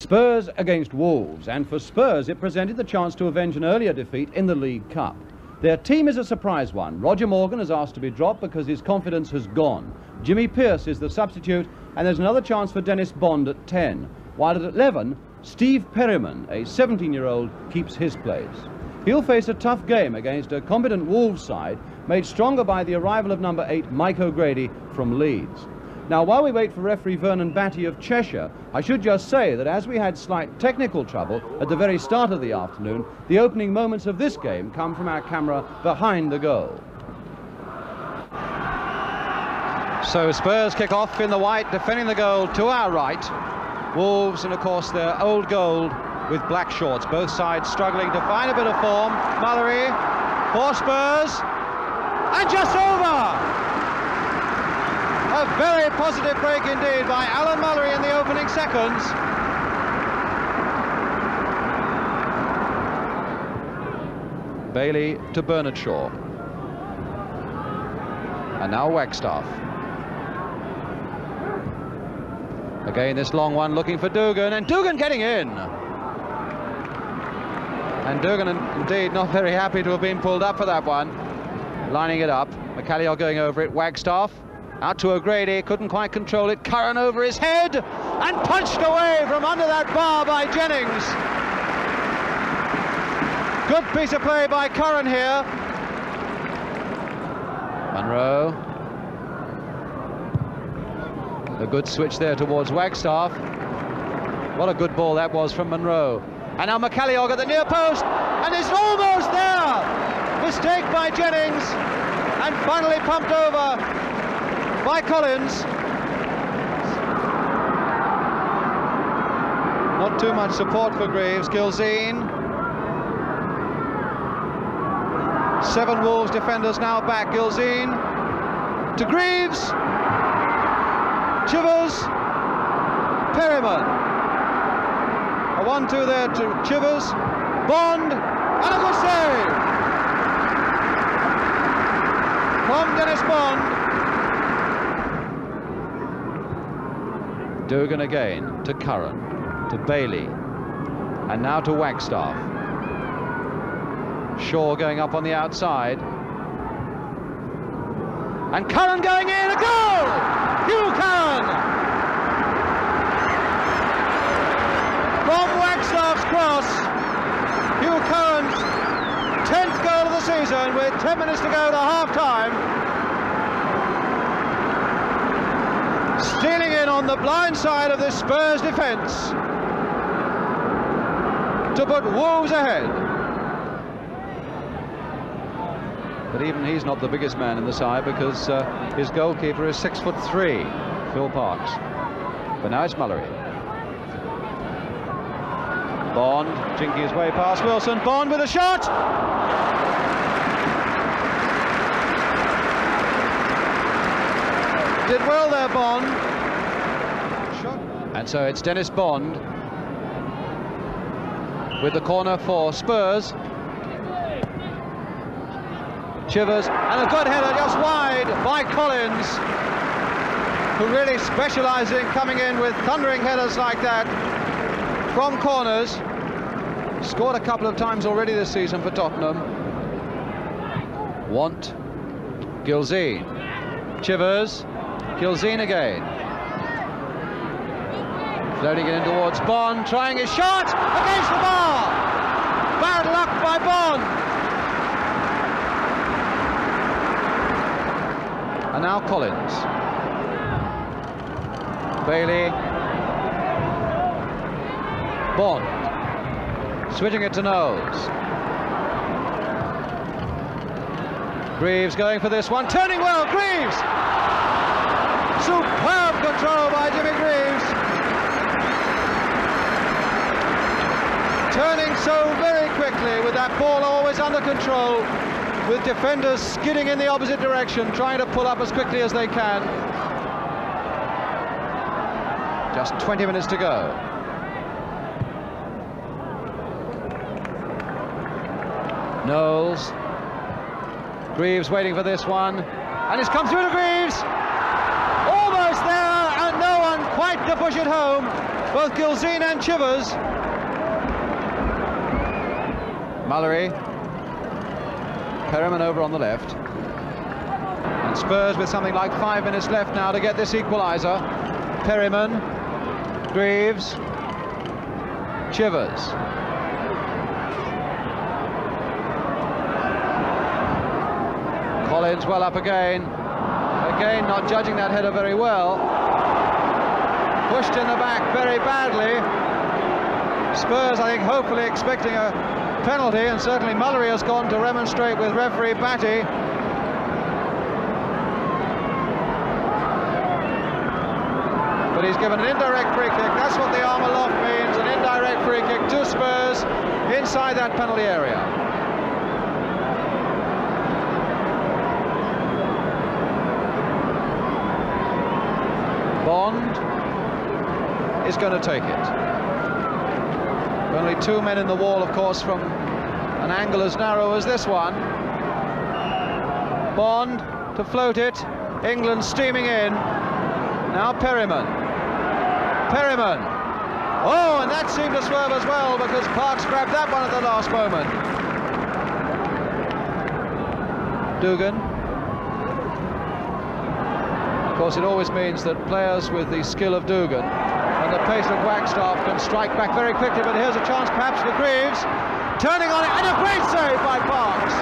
Spurs against Wolves, and for Spurs it presented the chance to avenge an earlier defeat in the League Cup. Their team is a surprise one. Roger Morgan is asked to be dropped because his confidence has gone. Jimmy Pearce is the substitute, and there's another chance for Dennis Bond at 10, while at 11, Steve Perryman, a 17-year-old, keeps his place. He'll face a tough game against a competent Wolves side, made stronger by the arrival of number 8, Mike O'Grady, from Leeds. Now, while we wait for referee Vernon Batty of Cheshire, I should just say that as we had slight technical trouble at the very start of the afternoon, the opening moments of this game come from our camera behind the goal. So Spurs kick off in the white, defending the goal to our right. Wolves, and of course their old gold with black shorts. Both sides struggling to find a bit of form. Mallory for Spurs, and just over! A very positive break indeed by Alan Mallory in the opening seconds. Bailey to Bernard Shaw. And now Wagstaff. Again this long one looking for Dugan, and Dugan getting in. And Dugan indeed not very happy to have been pulled up for that one. Lining it up, McCallion going over it, Wagstaff. Out to O'Grady, couldn't quite control it. Curran over his head and punched away from under that bar by Jennings. Good piece of play by Curran here. Munro. A good switch there towards Wagstaff. What a good ball that was from Munro. And now McCallion at the near post, and it's almost there. Mistake by Jennings, and finally pumped over by Collins. Not too much support for Greaves. Gilzine. 7 Wolves defenders now back. Gilzine to Greaves. Chivers. Perryman. A 1-2 there to Chivers. Bond. And a good save from Dennis Bond. Dugan again to Curran, to Bailey, and now to Wagstaff. Shaw going up on the outside, and Curran going in, a goal! Hugh Curran! From Wagstaff's cross, Hugh Curran's 10th goal of the season with 10 minutes to go to half-time. Stealing in on the blind side of this Spurs defence to put Wolves ahead. But even he's not the biggest man in the side, because his goalkeeper is 6'3", Phil Parks. But now it's Mallory. Bond jinking his way past Wilson. Bond with a shot. Did well there, Bond. And so it's Dennis Bond with the corner for Spurs. Chivers, and a good header just wide by Collins, who really specialises in coming in with thundering headers like that from corners. Scored a couple of times already this season for Tottenham. Want, Gilzine, Chivers, Gilzine again. Floating it in towards Bond, trying his shot against the bar. Bad luck by Bond. And now Collins. Bailey. Bond. Switching it to Knowles. Greaves going for this one, turning well, Greaves! Superb control by Jimmy Greaves. Turning so very quickly with that ball always under control, with defenders skidding in the opposite direction, trying to pull up as quickly as they can. Just 20 minutes to go. Knowles. Greaves waiting for this one, and it's come through to Greaves. Almost there, and no one quite to push it home. both Gilzean and Chivers. Mallory. Perriman over on the left. And Spurs with something like 5 minutes left now to get this equaliser. Perriman, Greaves, Chivers. Collins well up again. Again, not judging that header very well. Pushed in the back very badly. Spurs, I think, hopefully expecting a penalty, and certainly Mallory has gone to remonstrate with referee Batty. But he's given an indirect free kick. That's what the arm aloft means, an indirect free kick to Spurs inside that penalty area. Bond is going to take it. Only 2 men in the wall, of course, from an angle as narrow as this one. Bond to float it. England steaming in. Now Perriman. Perriman. Oh, and that seemed to swerve as well, because Parks grabbed that one at the last moment. Dugan. Of course, it always means that players with the skill of Dugan and the pace of Wagstaff can strike back very quickly, but here's a chance perhaps for Greaves. Turning on it, and a great save by Parks.